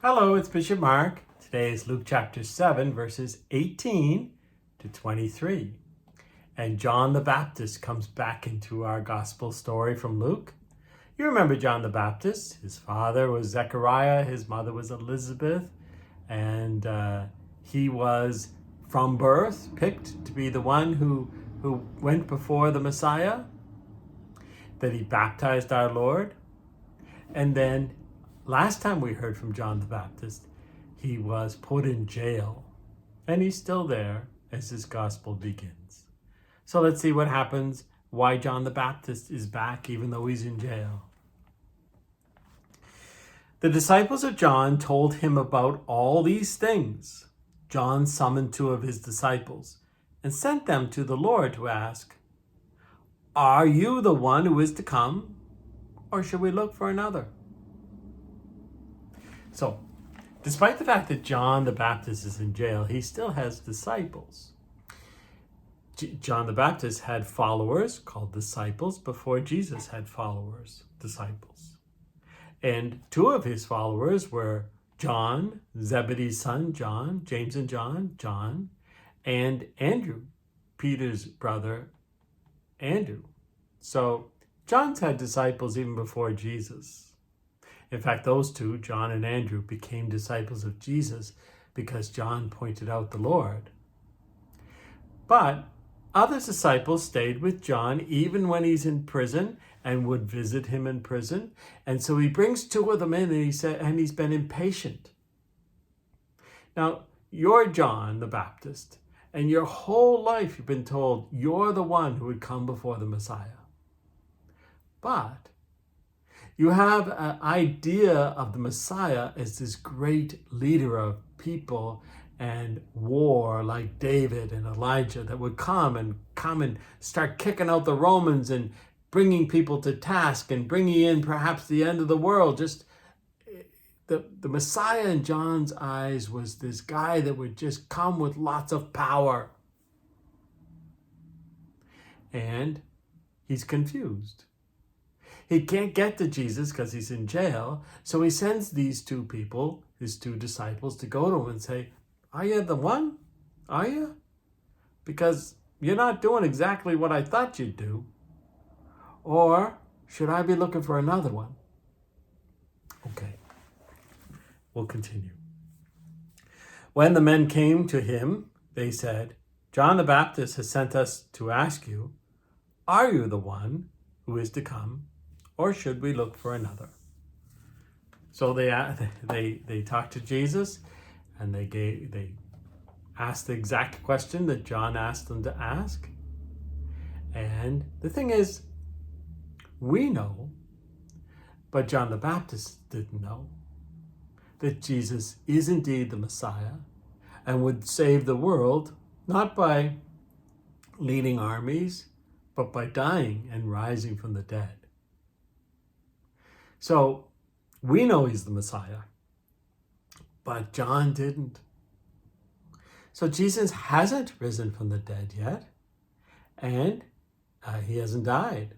Hello, it's Bishop Mark. Today is Luke chapter 7, verses 18 to 23. And John the Baptist comes back into our gospel story from Luke. You remember John the Baptist. His father was Zechariah, his mother was Elizabeth, and he was from birth picked to be the one who went before the Messiah, that he baptized our Lord. And then last time we heard from John the Baptist, he was put in jail, and he's still there as this gospel begins. So let's see what happens, why John the Baptist is back even though he's in jail. The disciples of John told him about all these things. John summoned 2 of his disciples and sent them to the Lord to ask, "Are you the one who is to come, or should we look for another?" So, despite the fact that John the Baptist is in jail, he still has disciples. John the Baptist had followers called disciples before Jesus had followers, disciples. And 2 of his followers were John, Zebedee's son, John, James and John, and Andrew, Peter's brother, Andrew. So John's had disciples even before Jesus. In fact, those 2, John and Andrew, became disciples of Jesus because John pointed out the Lord. But other disciples stayed with John even when he's in prison and would visit him in prison. And so he brings 2 of them in and he's been impatient. Now, you're John the Baptist, and your whole life you've been told you're the one who would come before the Messiah. But you have an idea of the Messiah as this great leader of people and war like David and Elijah that would come and start kicking out the Romans and bringing people to task and bringing in perhaps the end of the world. Just the Messiah in John's eyes was this guy that would just come with lots of power. And he's confused. He can't get to Jesus because he's in jail. So he sends these 2 people, his 2 disciples, to go to him and say, "Are you the one? Are you? Because you're not doing exactly what I thought you'd do. Or should I be looking for another one?" Okay, we'll continue. When the men came to him, they said, "John the Baptist has sent us to ask you, are you the one who is to come, or should we look for another?" So they talked to Jesus, and they asked the exact question that John asked them to ask. And the thing is, we know, but John the Baptist didn't know, that Jesus is indeed the Messiah and would save the world, not by leading armies, but by dying and rising from the dead. So we know he's the Messiah, but John didn't. So Jesus hasn't risen from the dead yet, and he hasn't died.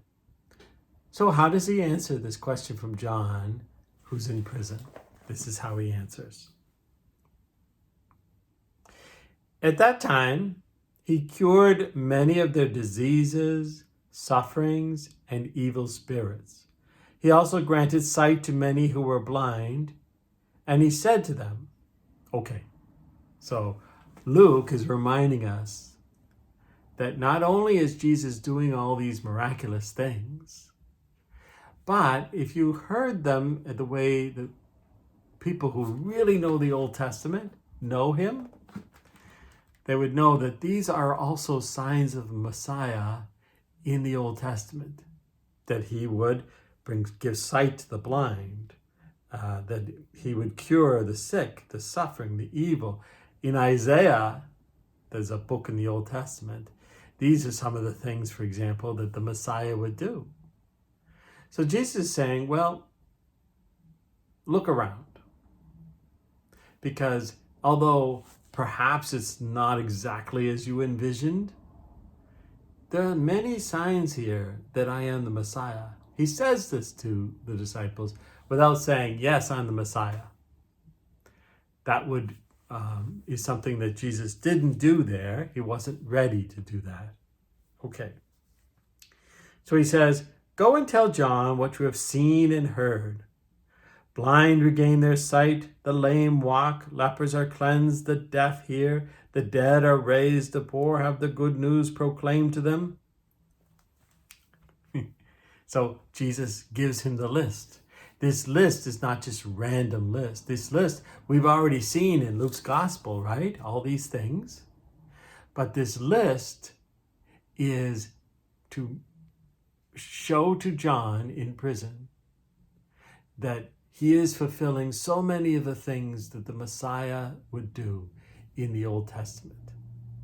So how does he answer this question from John, who's in prison? This is how he answers. At that time, he cured many of their diseases, sufferings, and evil spirits. He also granted sight to many who were blind, and he said to them, okay, so Luke is reminding us that not only is Jesus doing all these miraculous things, but if you heard them the way the people who really know the Old Testament know him, they would know that these are also signs of the Messiah in the Old Testament, that he would give sight to the blind, that he would cure the sick, the suffering, the evil. In Isaiah, there's a book in the Old Testament. These are some of the things, for example, that the Messiah would do. So Jesus is saying, well, look around. Because although perhaps it's not exactly as you envisioned, there are many signs here that I am the Messiah. He says this to the disciples without saying, yes, I'm the Messiah. that would is something that Jesus didn't do there. He wasn't ready to do that. Okay. So he says, "Go and tell John what you have seen and heard. Blind regain their sight, the lame walk, lepers are cleansed, the deaf hear, the dead are raised, the poor have the good news proclaimed to them." So Jesus gives him the list. This list is not just random list. This list we've already seen in Luke's gospel, right? All these things. But this list is to show to John in prison that he is fulfilling so many of the things that the Messiah would do in the Old Testament.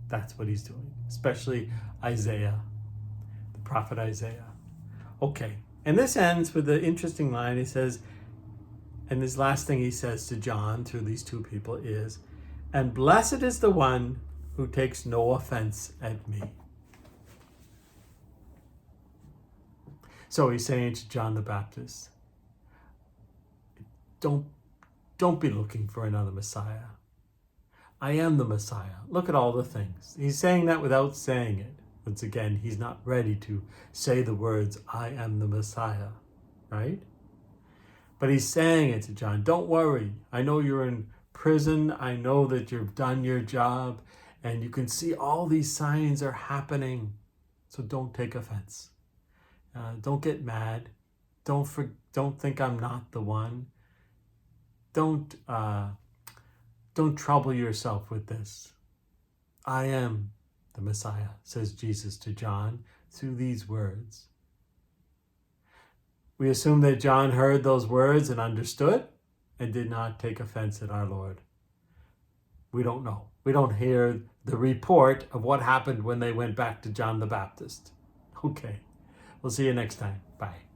That's what he's doing, especially Isaiah, the prophet Isaiah. Okay, and this ends with the interesting line. He says, and this last thing he says to John through these two people is, "And blessed is the one who takes no offense at me." So he's saying to John the Baptist, don't be looking for another Messiah. I am the Messiah. Look at all the things. He's saying that without saying it. Once again, he's not ready to say the words, "I am the Messiah," right? But he's saying it to John. Don't worry. I know you're in prison. I know that you've done your job, and you can see all these signs are happening. So don't take offense. Don't get mad. Don't think I'm not the one. Don't trouble yourself with this. I am the Messiah, says Jesus to John through these words. We assume that John heard those words and understood and did not take offense at our Lord. We don't know. We don't hear the report of what happened when they went back to John the Baptist. Okay, we'll see you next time. Bye.